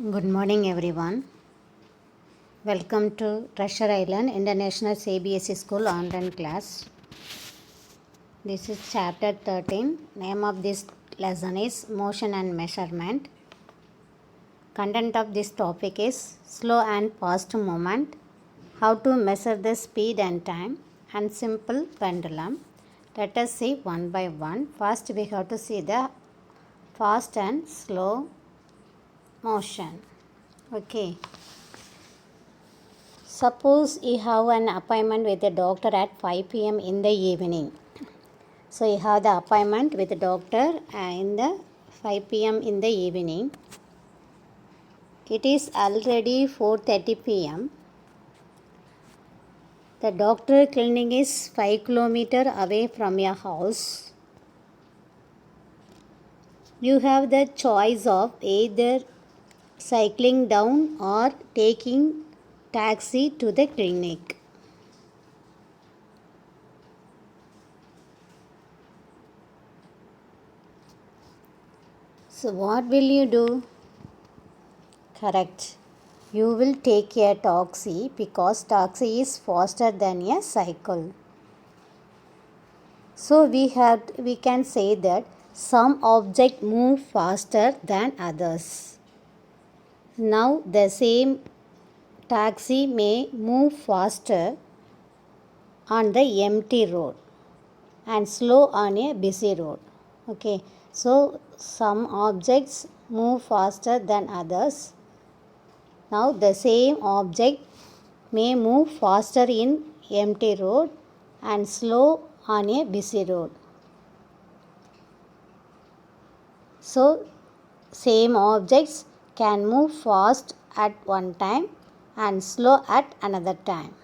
Good morning, everyone. Welcome to Treasure Island International CBSE School online class. This is chapter 13. Name of this lesson is Motion and Measurement. Content of this topic is slow and fast movement, how to measure the speed and time, and simple pendulum. Let us see one by one. First, we have to see the fast and slow motion. Okay. Suppose you have an appointment with a doctor at 5 p.m. in the evening. So you have the appointment with the doctor in the 5 p.m. in the evening. It is already 4:30 p.m. The doctor clinic is 5 kilometers away from your house. You have the choice of either cycling down or taking taxi to the clinic. So what will you do? Correct. You will take a taxi because taxi is faster than a cycle. So we can say that some objects move faster than others. Now the same taxi may move faster on the empty road and slow on a busy road. Okay. So some objects move faster than others. Now the same object may move faster in empty road and slow on a busy road. So same objects can move fast at one time and slow at another time.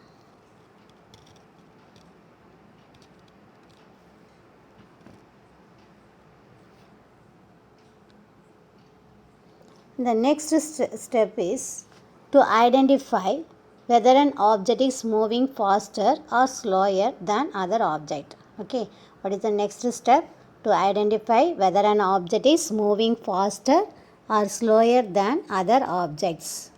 The next step is to identify whether an object is moving faster or slower than other object. Okay, what is the next step? To identify whether an object is moving faster or slower than other objects.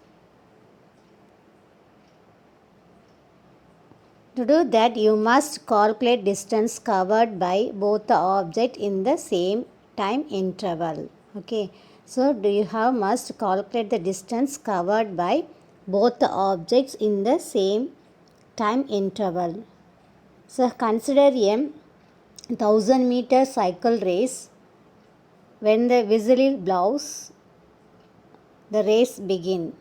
To do that, you must calculate distance covered by both the object in the same time interval. Okay, so must calculate the distance covered by both the objects in the same time interval. So consider a 1000-meter cycle race. When the whistle blows, the race begins.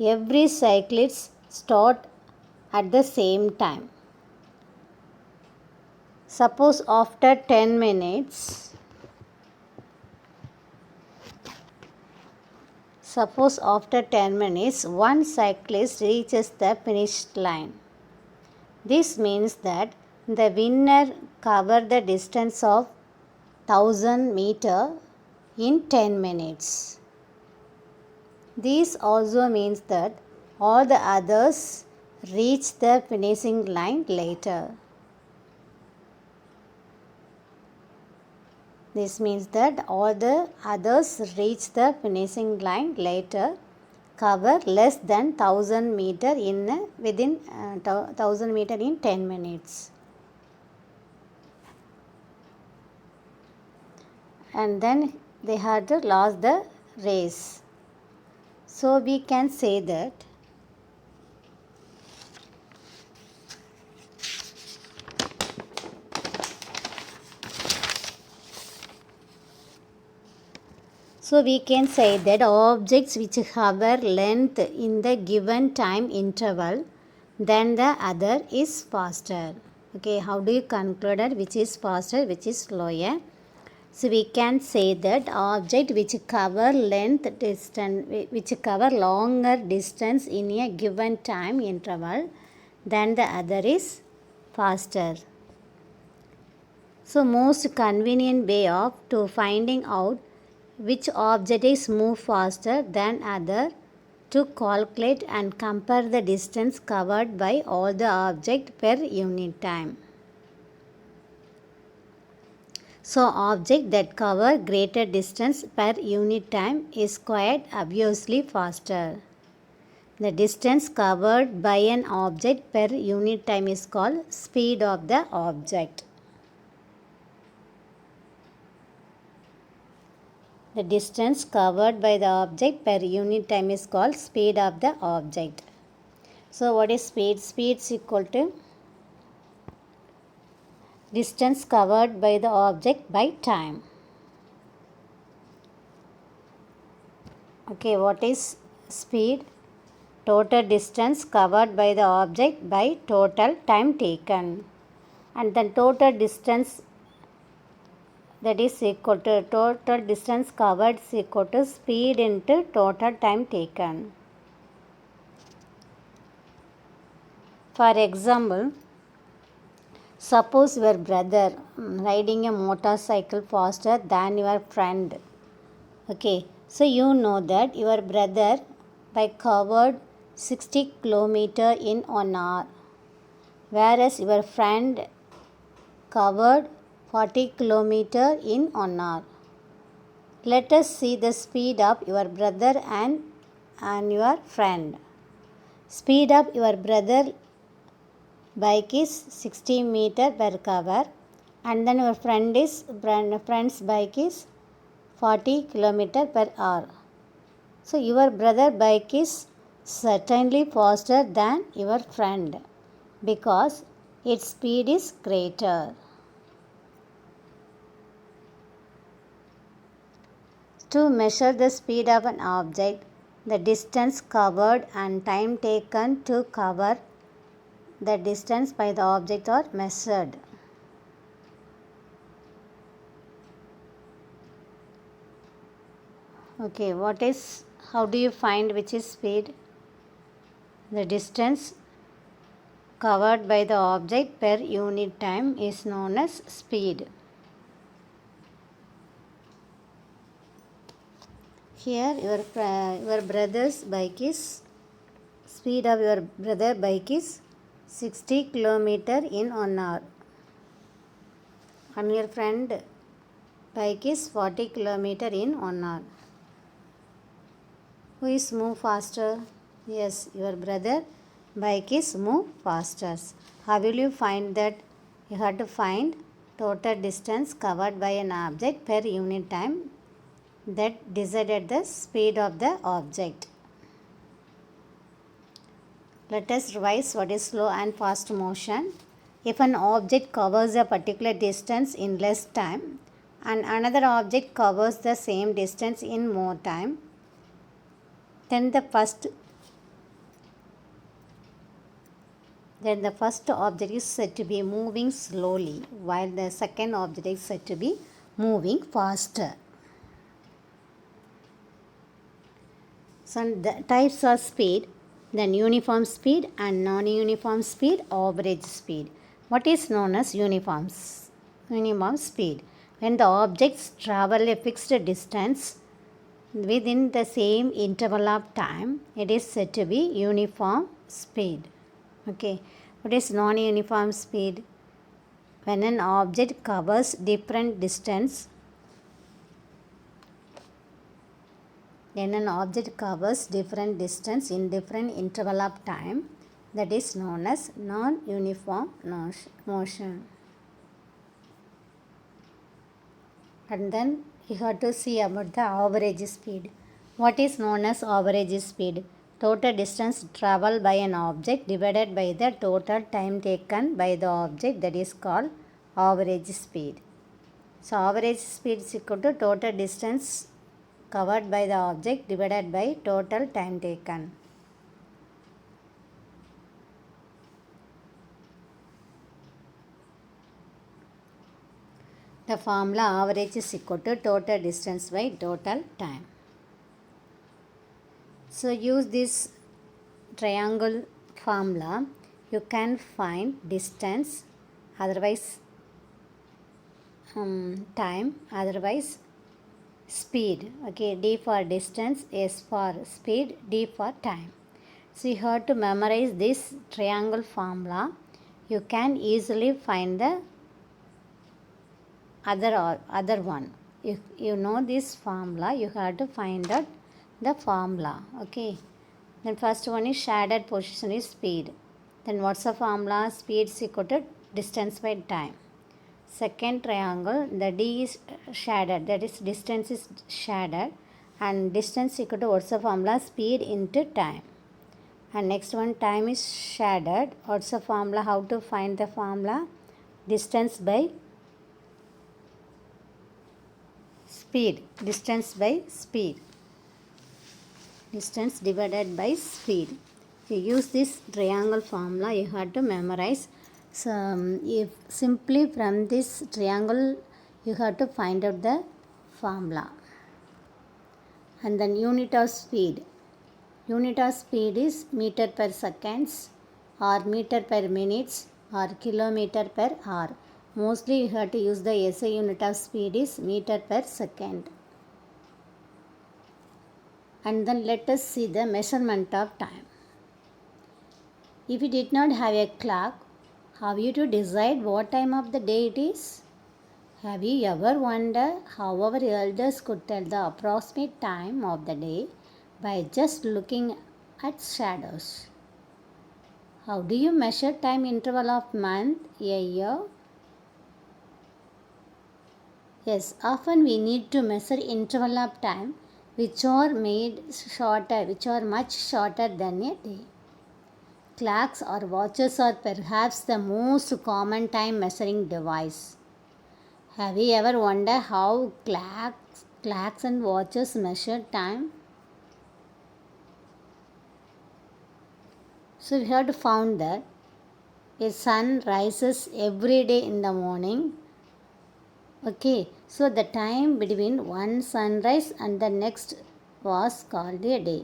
Every cyclist starts at the same time. Suppose after 10 minutes, one cyclist reaches the finish line. This means that the winner covered the distance of 1000 meters in 10 minutes. This also means that all the others reach the finishing line later. This means that all the others reach the finishing line later, cover less than 1000 meter within 1000 meter in 10 minutes. And then they had to lose the race. So we can say that objects which cover length in the given time interval, then the other is faster. Okay, how do you conclude that which is faster, which is slower? So we can say that object which cover longer distance in a given time interval, then the other is faster. So most convenient way of to finding out which object is move faster than other to calculate and compare the distance covered by all the object per unit time. So object that cover greater distance per unit time is quite obviously faster. The distance covered by an object per unit time is called speed of the object. The distance covered by the object per unit time is called speed of the object. So what is speed? Speed is equal to distance covered by the object by time. Okay, what is speed? Total distance covered by the object by total time taken. And then total distance, that is equal to total distance covered is equal to speed into total time taken. For example, suppose your brother riding a motorcycle faster than your friend. Okay, so you know that your brother by covered 60 km in 1 hour, whereas your friend covered 40 km in 1 hour. Let us see the speed of your brother and your friend. Speed of your brother bike is 60 meter per hour, and then your friend's bike is 40 km per hour. So your brother bike is certainly faster than your friend because its speed is greater. To measure the speed of an object, the distance covered and time taken to cover the distance by the object are measured. Okay, how do you find which is speed? The distance covered by the object per unit time is known as speed. Here your brother's bike is, speed of your brother bike is 60 km in 1 hour, and your friend bike is 40 km in 1 hour. Who is move faster? Yes, your brother bike is move faster. How will you find that? You have to find total distance covered by an object per unit time that decided the speed of the object. Let us revise what is slow and fast motion. If an object covers a particular distance in less time and another object covers the same distance in more time, then the first object is said to be moving slowly, while the second object is said to be moving faster. So the types of speed, then uniform speed and non-uniform speed, average speed. What is known as uniform speed? When the objects travel a fixed distance within the same interval of time, it is said to be uniform speed. Okay, what is non-uniform speed? When an object covers different distance, in different interval of time, that is known as non-uniform motion. And then you have to see about the average speed. What is known as average speed? Total distance traveled by an object divided by the total time taken by the object, that is called average speed. So average speed is equal to total distance covered by the object divided by total time taken. The formula average is equal to total distance by total time. So use this triangle formula. You can find distance, otherwise time, otherwise speed. Okay, D for distance, S for speed, D for time. So you have to memorize this triangle formula. You can easily find the other one. If you know this formula, you have to find out the formula. Okay. Then first one is shaded position is speed. Then what's the formula? Speed is equal to distance by time. Second triangle, the D is shaded, that is distance is shaded, and distance equal to what's the formula? Speed into time. And next one, time is shaded. What's the formula? How to find the formula? Distance by speed. Distance by speed. Distance divided by speed. If you use this triangle formula, you have to memorize. So, if simply from this triangle, you have to find out the formula. And then unit of speed. Unit of speed is meter per seconds or meter per minutes or kilometer per hour. Mostly you have to use the SI unit of speed is meter per second. And then let us see the measurement of time. If you did not have a clock, how you to decide what time of the day it is? Have you ever wondered how our elders could tell the approximate time of the day by just looking at shadows? How do you measure time interval of month, a year? Yes, often we need to measure interval of time which are much shorter than a day. Clocks or watches are perhaps the most common time measuring device. Have you ever wondered how clocks and watches measure time? So we have to found that a sun rises every day in the morning. Okay, so the time between one sunrise and the next was called a day.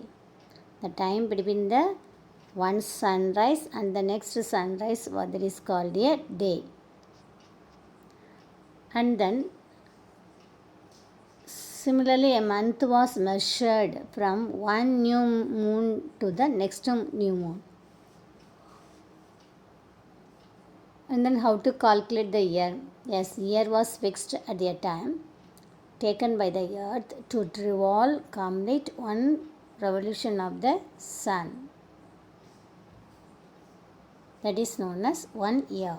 The time between the one sunrise and the next sunrise, what that is called a day. And then similarly, a month was measured from one new moon to the next new moon. And then how to calculate the year? Yes, year was fixed at a time taken by the earth to revolve complete one revolution of the sun. That is known as 1 year.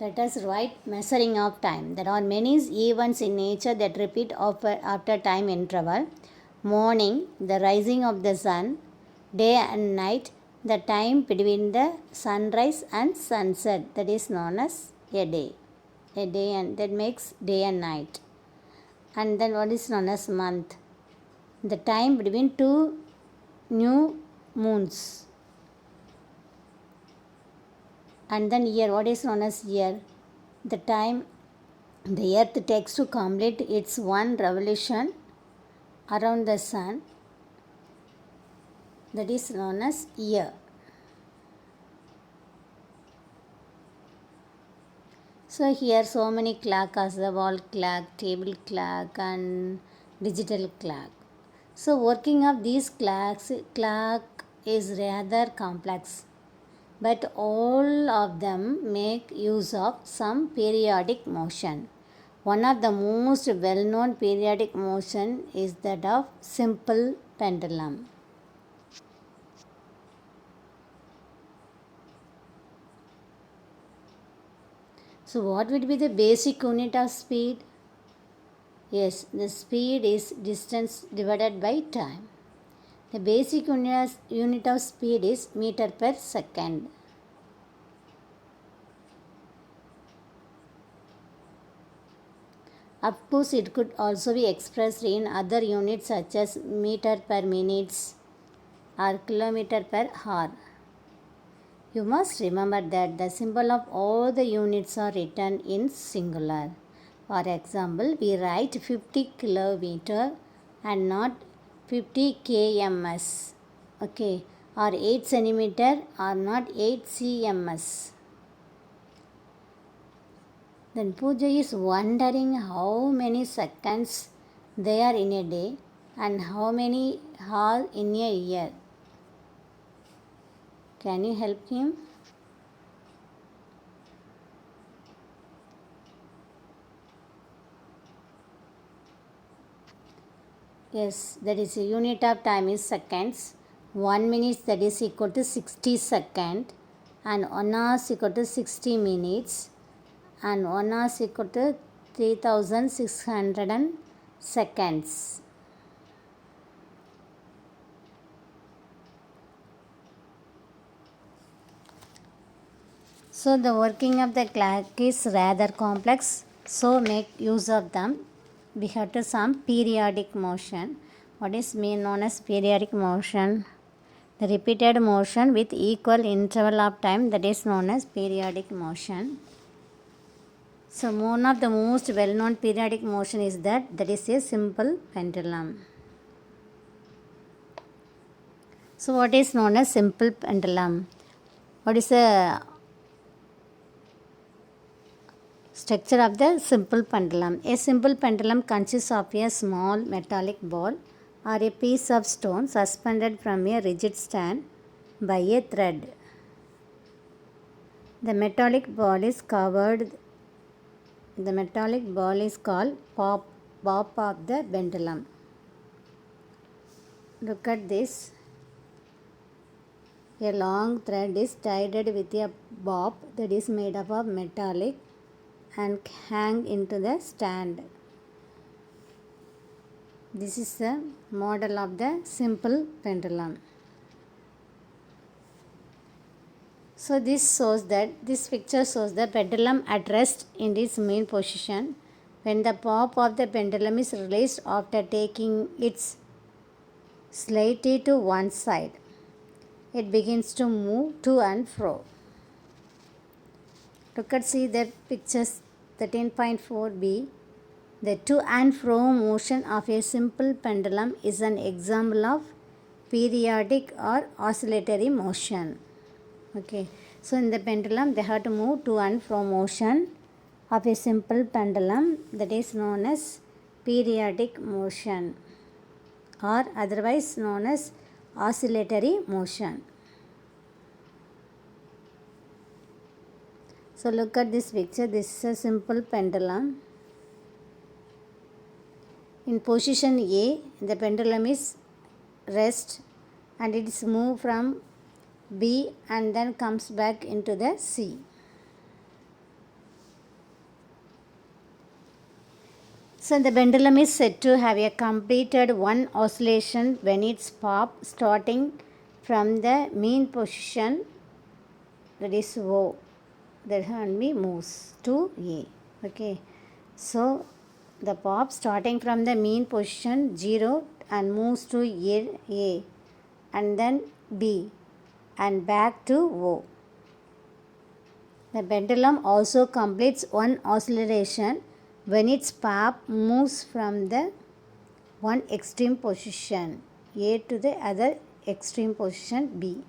Let us write measuring of time. There are many events in nature that repeat after time interval. Morning, the rising of the sun, day and night, the time between the sunrise and sunset, that is known as a day. A day, and that makes day and night. And then what is known as month? The time between two new moons. And then year, what is known as year? The time the earth takes to complete its one revolution around the sun, that is known as year. So here so many clocks as the wall clock, table clock and digital clock. So working of these clock is rather complex, but all of them make use of some periodic motion. One of the most well-known periodic motion is that of simple pendulum. So what would be the basic unit of speed? Yes, the speed is distance divided by time. The basic unit of speed is meter per second. Of course, it could also be expressed in other units such as meter per minutes or kilometer per hour. You must remember that the symbol of all the units are written in singular. For example, we write 50 kilometer and not 50 kms. Okay, or 8 centimeter or not 8 cms. Then Pooja is wondering how many seconds there are in a day and how many hours in a year. Can you help him? Yes, that is a unit of time is seconds. 1 minute that is equal to 60 second, and 1 hour is equal to 60 minutes, and 1 hour is equal to 3600 seconds. So the working of the clock is rather complex, so make use of them. We have to some periodic motion. What is mean known as periodic motion? The repeated motion with equal interval of time, that is known as periodic motion. So one of the most well-known periodic motion is that is a simple pendulum. So what is known as simple pendulum? What is the structure of the simple pendulum? A simple pendulum consists of a small metallic ball or a piece of stone suspended from a rigid stand by a thread. The metallic ball is called pop of the pendulum. Look at this. A long thread is tied with a bob that is made up of metallic and hang into the stand. This is the model of the simple pendulum. So this picture shows the pendulum at rest in its main position when the pop of the pendulum is released after taking its slightly to one side. It begins to move to and fro. Look at see that pictures 13.4b. The to and fro motion of a simple pendulum is an example of periodic or oscillatory motion. Okay, so in the pendulum they have to move to and fro motion of a simple pendulum, that is known as periodic motion or otherwise known as oscillatory motion. So look at this picture. This is a simple pendulum. In position A, the pendulum is rest and it is moved from B and then comes back into the C. So the pendulum is said to have a completed one oscillation when its pop starting from the mean position, that is O, that only moves to A. Okay, so the pop starting from the mean position 0 and moves to A and then B and back to O. The pendulum also completes one oscillation when its pop moves from the one extreme position A to the other extreme position B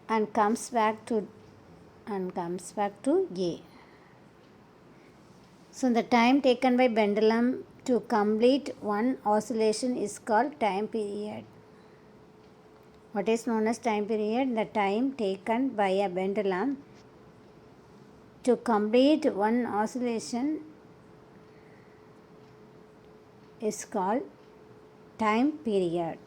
and comes back to A. So the time taken by pendulum to complete one oscillation is called time period. What is known as time period? The time taken by a pendulum to complete one oscillation is called time period.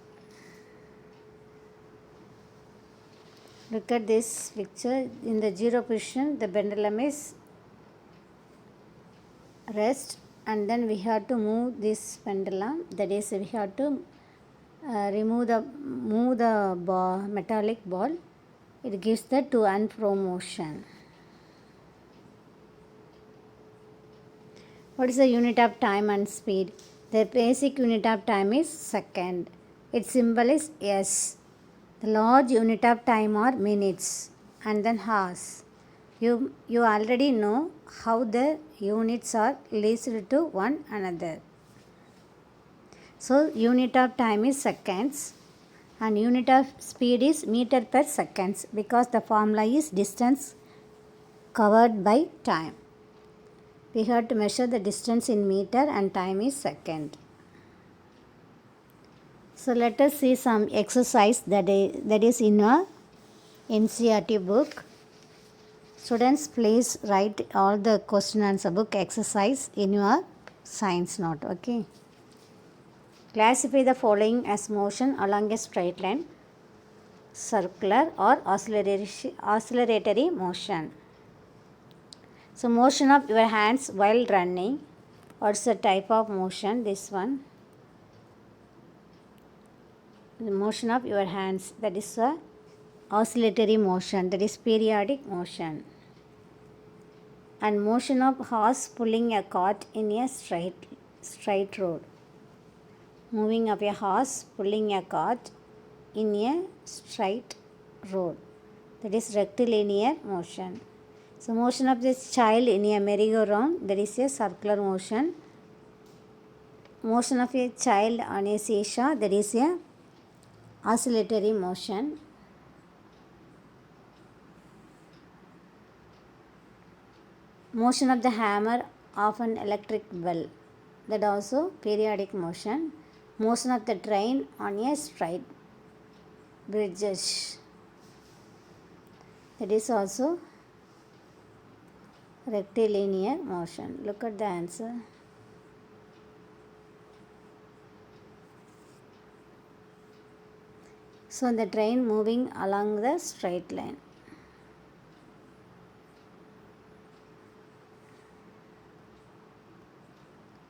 Look at this picture. In the 0 position, the pendulum is rest and then we have to move this pendulum, that is we have to move the metallic ball. It gives the to and fro motion. What is the unit of time and speed? The basic unit of time is second. Its symbol is S. The large unit of time are minutes and then hours. You already know how the units are related to one another. So unit of time is seconds and unit of speed is meter per seconds because the formula is distance covered by time. We have to measure the distance in meter and time is second. So let us see some exercise that is in a NCERT book. Students, please write all the question answer book exercise in your science note. Okay. Classify the following as motion along a straight line, circular or oscillatory motion. So motion of your hands while running. What's the type of motion? This one. The motion of your hands, that is a oscillatory motion, that is periodic motion. And motion of horse pulling a cart in a straight road. Moving of a horse pulling a cart in a straight road, that is rectilinear motion. So motion of this child in a merry-go-round, that is a circular motion. Motion of a child on a seesaw, that is a oscillatory motion. Motion of the hammer of an electric bell, that also periodic motion. Motion of the train on a straight bridges, that is also rectilinear motion. Look at the answer. So the train moving along the straight line.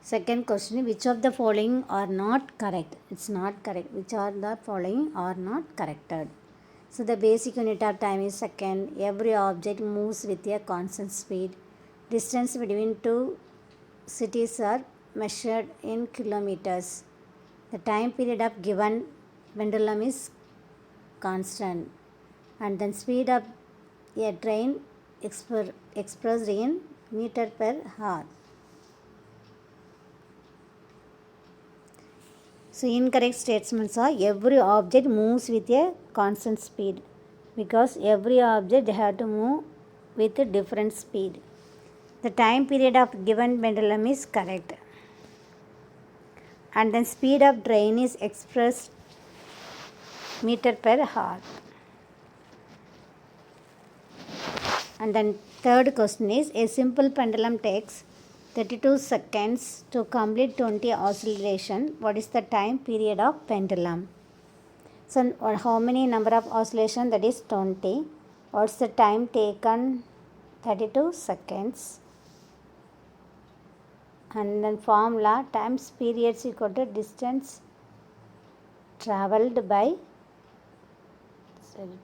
Second question, which of the following are not correct? It's not correct. Which are the following are not corrected? So the basic unit of time is second. Every object moves with a constant speed. Distance between two cities are measured in kilometers. The time period of given pendulum is constant. And then speed of a train expressed in meter per hour. So incorrect statements are every object moves with a constant speed, because every object have to move with a different speed. The time period of given pendulum is correct. And then speed of train is expressed meter per hour. And then third question is, a simple pendulum takes 32 seconds to complete 20 oscillation. What is the time period of pendulum? So how many number of oscillation? That is 20. What's the time taken? 32 seconds. And then formula, times period is equal to distance traveled by,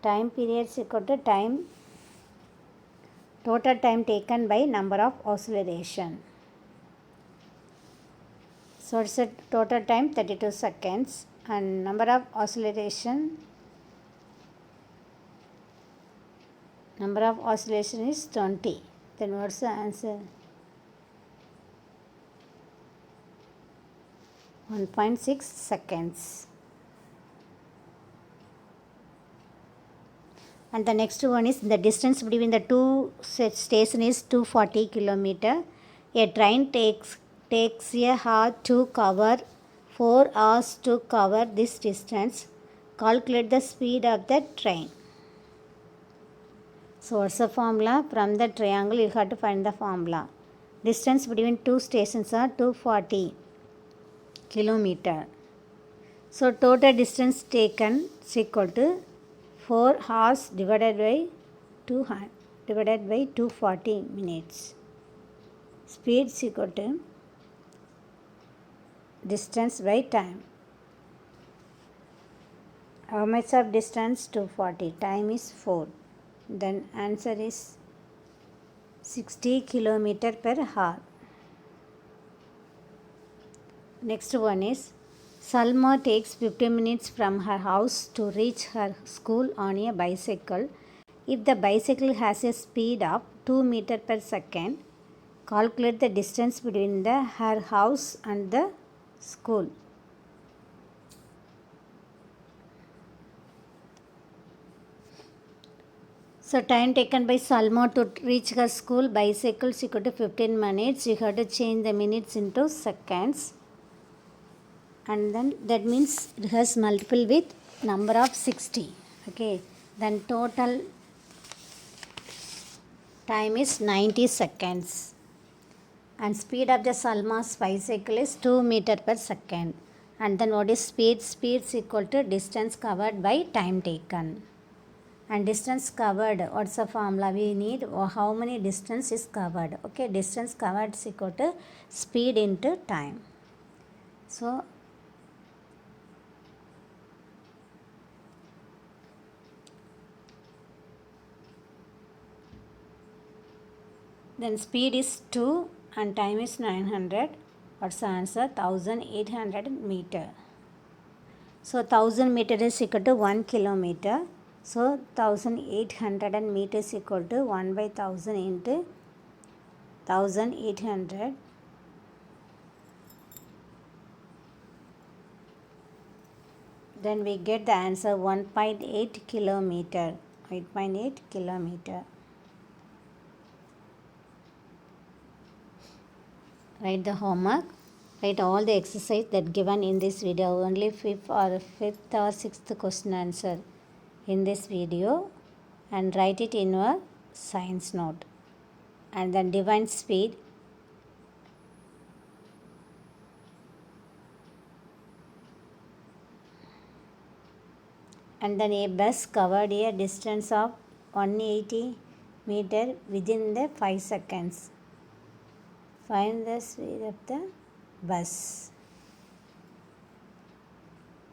time period is equal to total time taken by number of oscillation. So it's a total time 32 seconds and number of oscillation is 20. Then what's the answer? 1.6 seconds. And the next one is, the distance between the two stations is 240 km. A train takes a hour to cover 4 hours to cover this distance. Calculate the speed of the train. So what's the formula? From the triangle you have to find the formula. Distance between two stations are 240 km. So total distance taken is equal to 4 hours divided by 240 minutes. Speed is equal to distance by time. How much of distance? 240. Time is 4. Then answer is 60 km per hour. Next one is, Salma takes 15 minutes from her house to reach her school on a bicycle. If the bicycle has a speed of 2 meters per second, calculate the distance between her house and the school. So time taken by Salma to reach her school bicycle is equal to 15 minutes. You have to change the minutes into seconds. And then that means it has multiple with number of 60. Okay. Then total time is 90 seconds. and speed of the Salma's bicycle is 2 meter per second. And then what is speed? Speed is equal to distance covered by time taken. And distance covered, what's the formula we need? How many distance is covered? Okay, distance covered is equal to speed into time. So then speed is 2 and time is 900. What's the answer? 1800 meter. So 1000 meter is equal to 1 kilometer. So 1800 meter is equal to 1 by 1000 into 1800. Then we get the answer 1.8 kilometer. 8.8 kilometer. Write the homework. Write all the exercise that given in this video. Only fifth or sixth question answer in this video, and write it in your science note. And then divine speed. And then a bus covered a distance of 180 meter within the 5 seconds. Find the speed of the bus.